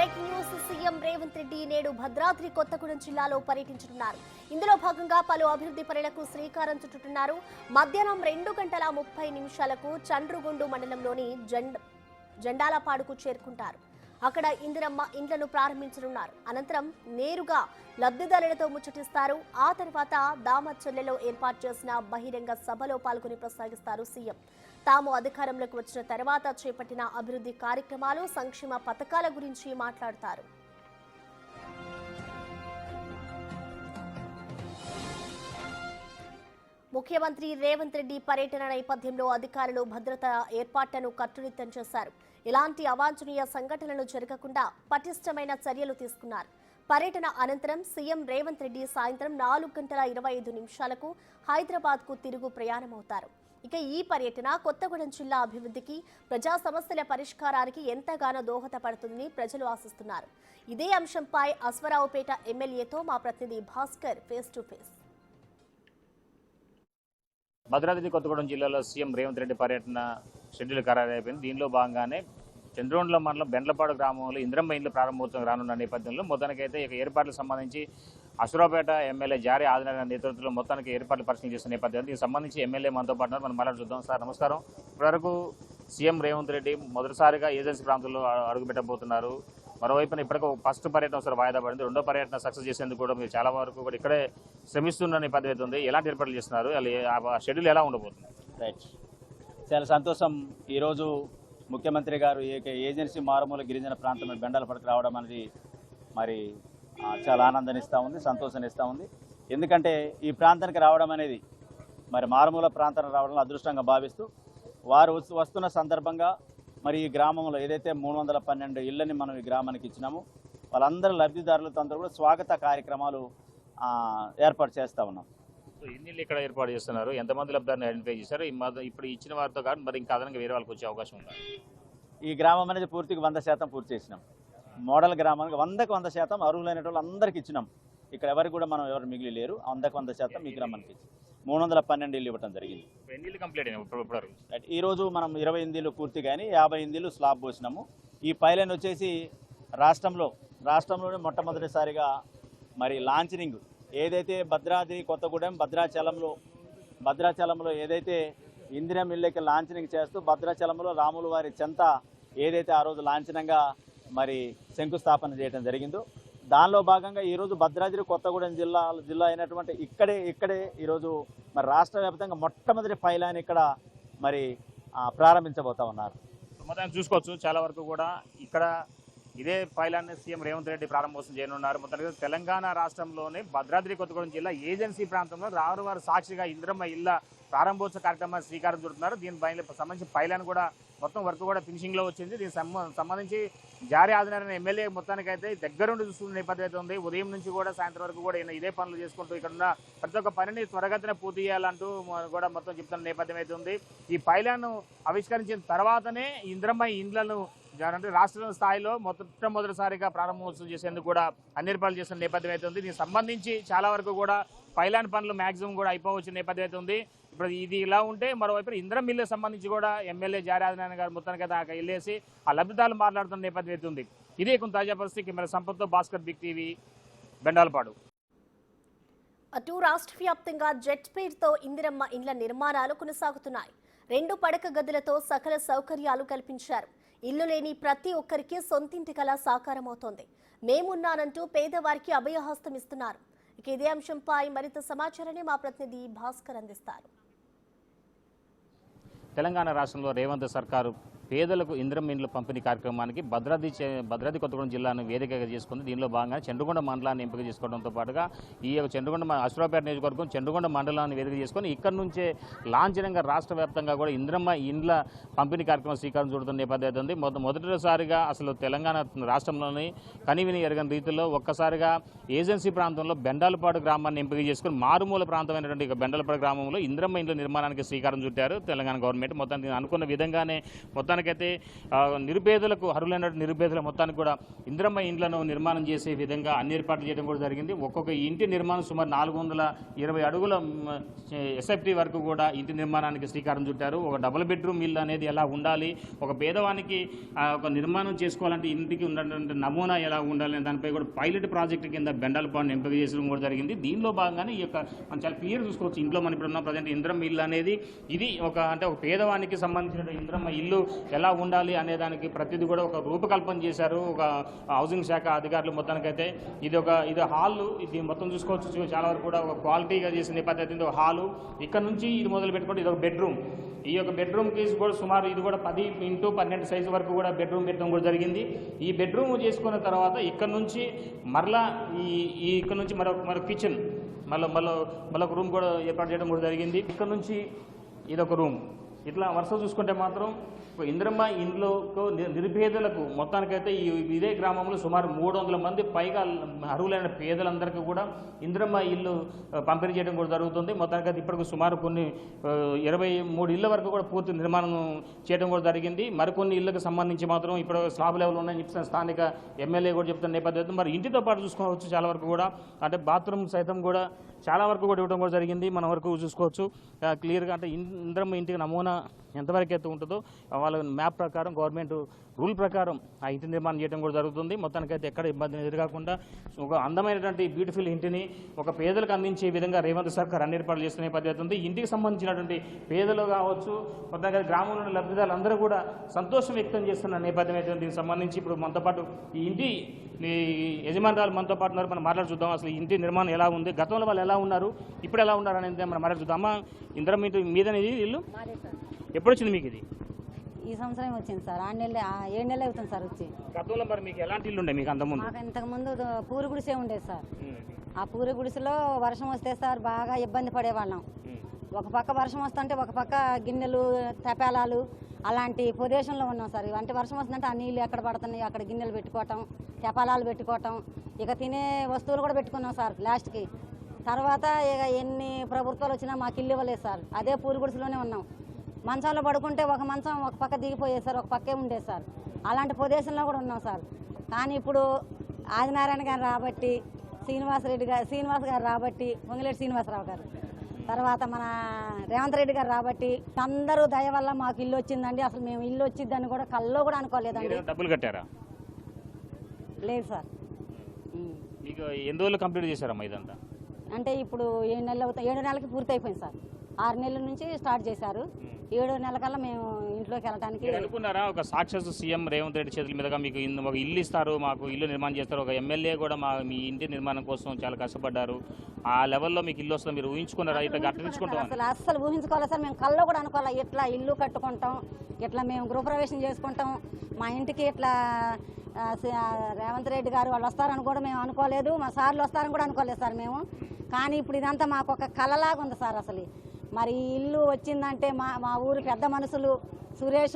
Breaking news. CM Revanth Reddy నేడు భద్రాద్రి కొత్తగూడెం జిల్లాలో పర్యటించనున్నారు. ఇందులో భాగంగా పలు అభివృద్ధి పనులకు శ్రీకారం చుట్టుతున్నారు. మధ్యాహ్నం 2:30 చండ్రుగుండు మండలంలోని జండాలపాడుకు చేరుకుంటారు. అక్కడ ఇందిరమ్మ ఇండ్లను ప్రారంభించనున్నారు. అనంతరం నేరుగా లబ్ధిదారులతో ముచ్చటిస్తారు. ఆ తర్వాత దామచర్లలో ఏర్పాటు చేసిన బహిరంగ సభలో పాల్గొని ప్రసంగిస్తారు సీఎం. తాము అధికారంలోకి వచ్చిన తర్వాత చేపట్టిన అభివృద్ధి కార్యక్రమాలు, సంక్షేమ పథకాల గురించి మాట్లాడతారు. ముఖ్యమంత్రి రేవంత్ రెడ్డి పర్యటన నేపథ్యంలో అధికారులు భద్రతా ఏర్పాట్లను కట్టుదిట్టం చేశారు. ఎలాంటి అవాంఛనీయ సంఘటనలు జరగకుండా పటిష్టమైన చర్యలు తీసుకున్నారు. పర్యటన అనంతరం సీఎం రేవంత్ రెడ్డి సాయంత్రం 4:25 హైదరాబాద్కు తిరుగు ప్రయాణమవుతారు. ఇక ఈ పర్యటన కొత్తగూడెం జిల్లా అభివృద్ధికి, ప్రజా సమస్యల పరిష్కారానికి ఎంతగానో దోహదపడుతుందని ప్రజలు ఆశిస్తున్నారు. ఇదే అంశంపై అశ్వరావుపేట ఎమ్మెల్యేతో మా ప్రతినిధి Bhaskar face to face. Bhadradri Kothagudem జిల్లాలో సీఎం రేవంత్ రెడ్డి పర్యటన షెడ్యూల్ ఖరారైపోయింది. దీనిలో భాగంగానే చంద్రగుండ్ల మండలం బెండ్లపాడు గ్రామంలో ఇందిరమ్మ ఇండ్లు ప్రారంభోత్సవం రానున్న నేపథ్యంలో మొత్తానికైతే ఇక ఏర్పాట్లకు సంబంధించి అశ్వరావుపేట ఎమ్మెల్యే జారీ ఆదినారాయణ నేతృత్వంలో మొత్తానికి ఏర్పాట్లు పరిశీలన చేస్తున్న నేపథ్యంలో దీనికి సంబంధించి ఎమ్మెల్యే మనతో పాటు మనం మాట్లాడి చూద్దాం. సార్ నమస్కారం. ఇప్పటివరకు సీఎం రేవంత్ రెడ్డి మొదటిసారిగా ఏజెన్సీ ప్రాంతంలో అడుగుపెట్టబోతున్నారు. మరోవైపున ఇప్పటికీ ఫస్ట్ పర్యటన ఒకసారి వాయిదా పడింది. రెండో పర్యటన సక్సెస్ చేసేందుకు కూడా మీరు చాలా వరకు కూడా ఇక్కడే శ్రమిస్తున్న నేపథ్యం అవుతుంది. ఎలాంటి ఏర్పాట్లు చేస్తున్నారు, ఆ షెడ్యూల్ ఎలా ఉండబోతుంది? రైట్, చాలా సంతోషం. ఈరోజు ముఖ్యమంత్రి గారు ఏజెన్సీ మారుమూల గిరిజన ప్రాంతం బెండాలపాడుకు రావడం అనేది మరి చాలా ఆనందాన్ని ఇస్తూ ఉంది, సంతోషాన్ని ఇస్తూ ఉంది. ఎందుకంటే ఈ ప్రాంతానికి రావడం అనేది మరి మారుమూల ప్రాంతానికి రావడం అదృష్టంగా భావిస్తూ వారు వస్తున్న సందర్భంగా మరి ఈ గ్రామంలో ఏదైతే 312 ఇళ్ళని మనం ఈ గ్రామానికి ఇచ్చినామో వాళ్ళందరూ లబ్ధిదారులతో అందరూ కూడా స్వాగత కార్యక్రమాలు ఏర్పాటు చేస్తూ ఉన్నాం. ఎన్ని ఇళ్ళు ఇక్కడ ఏర్పాటు చేస్తున్నారు, ఎంతమంది లబ్ధిదారులను ఐడెంటిఫై చేశారు? ఇప్పుడు ఇచ్చిన వారితో కాదు మరి ఇంకా అదనంగా వేరే వాళ్ళకి వచ్చే అవకాశం ఉందా? ఈ గ్రామం అనేది పూర్తిగా 100% పూర్తి చేసినాం. మోడల్ గ్రామానికి 100% అర్హులైన వాళ్ళు అందరికీ ఇచ్చినాం. ఇక్కడ ఎవరికి కూడా మనం ఎవరు మిగిలి లేరు. 100% ఈ గ్రామానికి ఇచ్చి 312 ఇళ్ళు ఇవ్వడం జరిగింది. ఈరోజు మనం 28 ఇళ్ళు పూర్తి కానీ 58 ఇళ్ళు స్లాబ్ పోసినాము. ఈ పైలైన్ వచ్చేసి రాష్ట్రంలోనే మొట్టమొదటిసారిగా మరి లాంఛనింగ్ ఏదైతే భద్రాద్రి కొత్తగూడెం భద్రాచలంలో ఏదైతే ఇందిరం ఇళ్ళకి లాంఛనింగ్ చేస్తూ భద్రాచలంలో రాముల వారి చెంత ఏదైతే ఆ రోజు లాంఛనంగా మరి శంకుస్థాపన చేయడం జరిగిందో దానిలో భాగంగా ఈరోజు భద్రాద్రి కొత్తగూడెం జిల్లా అయినటువంటి ఇక్కడే ఈరోజు మరి రాష్ట్ర వ్యాప్తంగా మొట్టమొదటి పైలైన్ ఇక్కడ మరి ప్రారంభించబోతా ఉన్నారు. మొత్తం చూసుకోవచ్చు చాలా వరకు కూడా ఇక్కడ ఇదే పైలాన్ సీఎం రేవంత్ రెడ్డి ప్రారంభోత్సవం చేయనున్నారు. మొత్తానికి తెలంగాణ రాష్ట్రంలోనే భద్రాద్రి కొత్తగూడెం జిల్లా ఏజెన్సీ ప్రాంతంలో రాములవారి సాక్షిగా ఇందిరమ్మ ఇళ్ళ ప్రారంభోత్సవ కార్యక్రమాన్ని శ్రీకారం చుడుతున్నారు. దీనిపైన సంబంధించి పైలాన్ కూడా మొత్తం వర్క్ కూడా ఫినిషింగ్లో వచ్చింది. దీనికి సంబంధించి జారీ ఆదినారాయణ ఎమ్మెల్యే మొత్తానికైతే దగ్గరుండి చూస్తున్న నేపథ్యం అయితే ఉంది. ఉదయం నుంచి కూడా సాయంత్రం వరకు కూడా ఇదే పనులు చేసుకుంటూ ఇక్కడ ఉన్న ప్రతి ఒక్క పనిని త్వరగతిన పూర్తి చేయాలంటూ కూడా మొత్తం చెప్తున్న నేపథ్యం అయితే ఉంది. ఈ పైలాన్ ఆవిష్కరించిన తర్వాతనే ఇందిరమ్మ ఇండ్లను అంటే రాష్ట్ర స్థాయిలో మొట్టమొదటిసారిగా ప్రారంభోత్సవం చేసేందుకు కూడా అన్ని ఏర్పాట్లు చేస్తున్న నేపథ్యం అయితే ఉంది. దీనికి సంబంధించి చాలా వరకు కూడా పైలాన్ పనులు మ్యాక్సిమం కూడా అయిపోవచ్చిన నేపథ్యం అయితే ఉంది. ఇప్పుడు ఇది ఇలా ఉంటే మరోవైపు ఇందిరమ్మ ఇళ్ళకి సంబంధించి కూడా ఎమ్మెల్యే జారీ ఆదినారాయణ గారు మొత్తానికి దాకా వెళ్ళేసి ఆ లబ్ధిదారులు మాట్లాడుతున్న నేపథ్యం అయితే ఉంది. ఇదే కొంత తాజా పరిస్థితి. కెమెరా సంపత్తో భాస్కర్, బిగ్ టీవీ, బెండాలపాడు. అటు రాష్ట్ర వ్యాప్తంగా జెట్ స్పీడ్తో ఇందిరమ్మ ఇండ్ల నిర్మాణాలు కొనసాగుతున్నాయి. 2 పడక గదులతో సకల సౌకర్యాలు కల్పించారు. ఇల్లు లేని ప్రతి ఒక్కరికి సొంతింటి కల సాకారమవుతోంది. మేమున్నానంటూ పేదవారికి అభయహస్తం ఇస్తున్నారు. ఇక ఇదే అంశంపై మరింత సమాచారాన్ని మా ప్రతినిధి భాస్కర్ అందిస్తారు. తెలంగాణ రాష్ట్రంలో రేవంత్ సర్కారు పేదలకు ఇందిరమ్మ ఇండ్ల పంపిణీ కార్యక్రమానికి భద్రాద్రి కొత్తగూడెం జిల్లాను వేదికగా చేసుకుంది. దీనిలో భాగంగా చండ్రగొండ మండలాన్ని ఎంపిక చేసుకోవడంతో పాటుగా ఈ చండ్రగొండ అశ్వరావుపేట నియోజకవర్గం చండ్రగొండ మండలాన్ని వేదిక చేసుకొని ఇక్కడ నుంచే లాంఛనంగా రాష్ట్ర వ్యాప్తంగా కూడా ఇందిరమ్మ ఇండ్ల పంపిణీ కార్యక్రమం శ్రీకారం చుడుతున్న నేపథ్యం ఉంది. మొదటిసారిగా అసలు తెలంగాణ రాష్ట్రంలోని కనివిని ఎరగని రీతిలో ఒక్కసారిగా ఏజెన్సీ ప్రాంతంలో బెండాలపాడు గ్రామాన్ని ఎంపిక చేసుకుని మారుమూల ప్రాంతమైనటువంటి బెండాలపాడు గ్రామంలో ఇందిరమ్మ ఇండ్ల నిర్మాణానికి శ్రీకారం చుట్టారు తెలంగాణ గవర్నమెంట్. మొత్తానికి అనుకున్న విధంగానే మొత్తం మొత్తానికైతే నిరుపేదలకు అర్హులైన నిరుపేదల మొత్తానికి కూడా ఇందిరమ్మ ఇండ్లను నిర్మాణం చేసే విధంగా అన్ని ఏర్పాట్లు చేయడం కూడా జరిగింది. ఒక్కొక్క ఇంటి నిర్మాణం సుమారు 420 అడుగుల ఎస్ఎఫ్టీ వరకు కూడా ఇంటి నిర్మాణానికి శ్రీకారం చుట్టారు. ఒక డబుల్ బెడ్రూమ్ ఇల్లు అనేది ఎలా ఉండాలి, ఒక పేదవానికి ఒక నిర్మాణం చేసుకోవాలంటే ఇంటికి ఉన్నటువంటి నమూనా ఎలా ఉండాలి అనే దానిపై కూడా పైలట్ ప్రాజెక్టు కింద బెండాలపాడును ఎంపిక చేయడం కూడా జరిగింది. దీనిలో భాగంగానే ఈ యొక్క మనం చాలా క్లియర్ చూసుకోవచ్చు. ఇంట్లో మనం ఇప్పుడు ఉన్న ప్రజెంట్ ఇందిరమ్మ ఇల్లు అనేది ఇది ఒక పేదవానికి సంబంధించిన ఇందిరమ్మ ఇల్లు ఎలా ఉండాలి అనే దానికి ప్రతిదీ కూడా ఒక రూపకల్పన చేశారు ఒక హౌసింగ్ శాఖ అధికారులు. మొత్తానికైతే ఇది హాల్, ఇది మొత్తం చూసుకోవచ్చు. చాలా వరకు కూడా ఒక క్వాలిటీగా చేసిన నేపథ్యంలో ఒక హాలు, ఇక్కడ నుంచి ఇది మొదలు పెట్టుకుంటే ఇది ఒక బెడ్రూమ్. ఈ యొక్క బెడ్రూమ్కి కూడా సుమారు ఇది కూడా 10x12 సైజు వరకు కూడా బెడ్రూమ్ పెట్టడం కూడా జరిగింది. ఈ బెడ్రూమ్ చేసుకున్న తర్వాత ఇక్కడ నుంచి మరలా ఇక్కడ నుంచి మరొక కిచెన్ మళ్ళీ ఒక రూమ్ కూడా ఏర్పాటు చేయడం కూడా జరిగింది. ఇక్కడ నుంచి ఇదొక రూమ్. ఇట్లా వరుస చూసుకుంటే మాత్రం ఇందిరమ్మ ఇంట్లో నిరుపేదలకు మొత్తానికైతే ఇదే గ్రామంలో సుమారు 300 మంది పైగా అర్హులైన పేదలందరికీ కూడా ఇందిరమ్మ ఇల్లు పంపిణీ చేయడం కూడా జరుగుతుంది. మొత్తానికైతే ఇప్పటికి సుమారు కొన్ని 23 ఇళ్ల వరకు కూడా పూర్తి నిర్మాణం చేయడం కూడా జరిగింది. మరికొన్ని ఇళ్లకు సంబంధించి మాత్రం ఇప్పుడు స్లాబ్ లెవెల్ ఉన్నాయని చెప్పిన స్థానిక ఎమ్మెల్యే కూడా చెప్తున్న నేపథ్యంలో మరి ఇంటితో పాటు చూసుకోవచ్చు చాలా వరకు కూడా అంటే బాత్రూమ్ సైతం కూడా చాలా వరకు కూడా ఇవ్వడం కూడా జరిగింది. మన వరకు చూసుకోవచ్చు క్లియర్గా. అంటే ఇందిరమ్మ ఇంటికి నమూనా ఎంతవరకు అయితే ఉంటుందో వాళ్ళ మ్యాప్ ప్రకారం గవర్నమెంట్ రూల్ ప్రకారం ఆ ఇంటి నిర్మాణం చేయడం కూడా జరుగుతుంది. మొత్తానికైతే ఎక్కడ ఇబ్బంది ఎదురుకాకుండా ఒక అందమైనటువంటి బ్యూటిఫుల్ ఇంటిని ఒక పేదలకు అందించే విధంగా రేవంత్ సర్కార్ అన్ని ఏర్పాట్లు చేస్తున్న నేపథ్యం ఉంది. ఇంటికి సంబంధించినటువంటి పేదలు కావచ్చు, మొత్తంగా గ్రామంలోని లబ్ధిదారులు అందరూ కూడా సంతోషం వ్యక్తం చేస్తున్న నేపథ్యం అయితే దీనికి సంబంధించి ఇప్పుడు మనతో పాటు ఈ ఇంటి యజమానురాలు మనతో పాటు ఉన్నారు. మనం మాట్లాడి చూద్దాం అసలు ఇంటి నిర్మాణం ఎలా ఉంది, గతంలో వాళ్ళు ఎలా ఉన్నారు, ఇప్పుడు ఎలా ఉన్నారు అనేది మనం మాట్లాడి చూద్దాం. అమ్మ, ఇందిరమ్మ ఇంటి మీదనేది ఇల్లు ఎప్పుడు వచ్చింది మీకు? ఇది ఈ సంవత్సరం వచ్చింది సార్. 7 నెలలు అవుతుంది సార్ వచ్చి. గతంలో మరి మీకు ఎలాంటి ఇల్లు ఉండే మీకు అంతకుముందు? మాకు ఇంతకుముందు పూరి గుడిసే ఉండేది సార్. ఆ పూరి గుడిసెలో వర్షం వస్తే సార్ బాగా ఇబ్బంది పడేవాళ్ళం. ఒక పక్క వర్షం వస్తుంటే ఒక పక్క గిన్నెలు, తపాలాలు అలాంటి ప్రదేశంలో ఉన్నాం సార్. అంటే వర్షం వస్తుందంటే ఆ నీళ్ళు ఎక్కడ పడుతున్నాయి అక్కడ గిన్నెలు పెట్టుకోవటం, తపాలాలు పెట్టుకోవటం, ఇక తినే వస్తువులు కూడా పెట్టుకున్నాం సార్ లాస్ట్కి. తర్వాత ఇక ఎన్ని ప్రభుత్వాలు వచ్చినా మాకు ఇల్లు ఇవ్వలేదు సార్. అదే పూరి గుడిసెలోనే ఉన్నాం. మంచంలో పడుకుంటే ఒక మంచం ఒక పక్క దిగిపోయేది సార్, ఒక పక్కే ఉండేది సార్. అలాంటి ప్రదేశంలో కూడా ఉన్నాం సార్. కానీ ఇప్పుడు ఆదినారాయణ గారు రాబట్టి, శ్రీనివాస్ గారు రాబట్టి, పొంగిలేటి శ్రీనివాసరావు గారు, తర్వాత మన రేవంత్ రెడ్డి గారు రాబట్టి అందరూ దయ వల్ల మాకు ఇల్లు వచ్చిందండి. అసలు మేము ఇల్లు వచ్చిందని కూడా కల్లో కూడా అనుకోలేదండి. డబ్బులు కట్టారా? లేదు సార్. మీకు ఎన్ని రోజులు కంప్లీట్ చేశారమ్మా ఇదంతా? అంటే ఇప్పుడు 7 నెలలు అవుతాయి. 7 నెలలకి పూర్తి అయిపోయింది సార్. 6 నెలల నుంచి స్టార్ట్ చేశారు. 7 నెలల కల్లా మేము ఇంట్లోకి వెళ్ళడానికి అనుకున్నారా? ఒక సాక్షాత్ సీఎం రేవంత్ రెడ్డి చేతుల మీదుగా మీకు ఒక ఇల్లు ఇస్తారు, మాకు ఇల్లు నిర్మాణం చేస్తారు, ఒక ఎమ్మెల్యే కూడా మీ ఇంటి నిర్మాణం కోసం చాలా కష్టపడ్డారు, ఆ లెవెల్లో మీకు ఇల్లు వస్తుంది మీరు ఊహించుకున్నారా? ఇట్లా గట్టించుకుంటాం అసలు ఊహించుకోవాలి సార్. మేము కల్లో కూడా అనుకోవాలి ఇట్లా ఇల్లు కట్టుకుంటాం, ఇట్లా మేము గృహప్రవేశం చేసుకుంటాం, మా ఇంటికి ఇట్లా రేవంత్ రెడ్డి గారు వాళ్ళు వస్తారని కూడా మేము అనుకోలేదు, మా సార్లు వస్తారని కూడా అనుకోలేదు సార్ మేము. కానీ ఇప్పుడు ఇదంతా మాకు ఒక కళలాగా ఉంది సార్. అసలు మరి ఇల్లు వచ్చిందంటే మా ఊరు పెద్ద మనుషులు సురేష్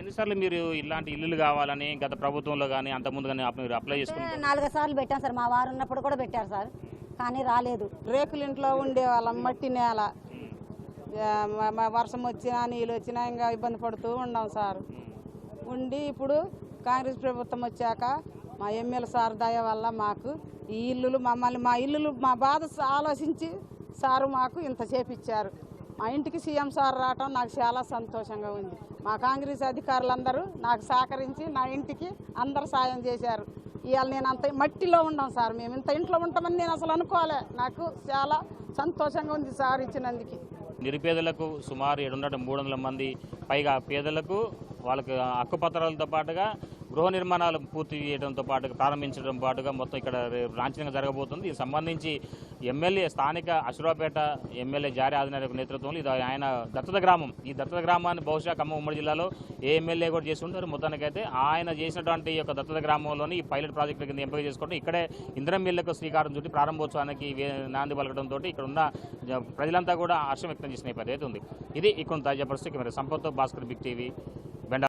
ఎన్నిసార్లు మీరు ఇలాంటి ఇల్లులు కావాలని గత ప్రభుత్వంలో కానీ అంతకుముందు కానీ అప్లై చేసుకున్నారు? 4 సార్లు పెట్టాం సార్. మా వారు ఉన్నప్పుడు కూడా పెట్టారు సార్, కానీ రాలేదు. రేకుల ఇంట్లో ఉండేవాళ్ళం, మట్టి నేల, వర్షం వచ్చినా నీళ్ళు వచ్చినా ఇంకా ఇబ్బంది పడుతూ ఉన్నాం సార్. ఉండి ఇప్పుడు కాంగ్రెస్ ప్రభుత్వం వచ్చాక మా ఎమ్మెల్యే సార్ దయ వల్ల మాకు ఈ ఇల్లులు మా ఇల్లులు మా బాధ ఆలోచించి సారు మాకు ఇంత చేపిచ్చారు. మా ఇంటికి సీఎం సార్ రావటం నాకు చాలా సంతోషంగా ఉంది. మా కాంగ్రెస్ అధికారులందరూ నాకు సహకరించి నా ఇంటికి అందరు సాయం చేశారు. ఇవాళ నేను అంత మట్టిలో ఉన్నాం సార్. మేము ఇంత ఇంట్లో ఉంటామని నేను అసలు అనుకోలే. నాకు చాలా సంతోషంగా ఉంది సార్ ఇచ్చినందుకు. నిరుపేదలకు సుమారు 700-300 మంది పైగా పేదలకు వాళ్ళకి హక్కుపత్రాలతో పాటుగా గృహ నిర్మాణాలు పూర్తి చేయడంతో పాటుగా ప్రారంభించడం పాటుగా మొత్తం ఇక్కడ లాంఛనంగా జరగబోతుంది. దీనికి సంబంధించి ఎమ్మెల్యే స్థానిక అశ్వరావుపేట ఎమ్మెల్యే జారీ ఆదినారాయణ నేతృత్వంలో ఇది ఆయన దత్తత గ్రామం. ఈ దత్తత గ్రామాన్ని బహుశా ఖమ్మం ఉమ్మడి జిల్లాలో ఏ ఎమ్మెల్యే కూడా చేసి ఉంటారు. మొత్తానికైతే ఆయన చేసినటువంటి ఈ యొక్క దత్తత గ్రామంలోని ఈ పైలట్ ప్రాజెక్టు కింద ఎంపిక చేసుకుంటూ ఇక్కడే ఇందిరమ్మ ఇళ్లకు శ్రీకారం చుట్టి ప్రారంభోత్సవానికి నాంది పలకడంతో ఇక్కడ ఉన్న ప్రజలంతా కూడా హర్షం వ్యక్తం చేసిన నేపథ్యం ఉంది. ఇది ఇక్కడ తాజా పరిస్థితి. సంపత్తో భాస్కర్, బిగ్ టీవీ.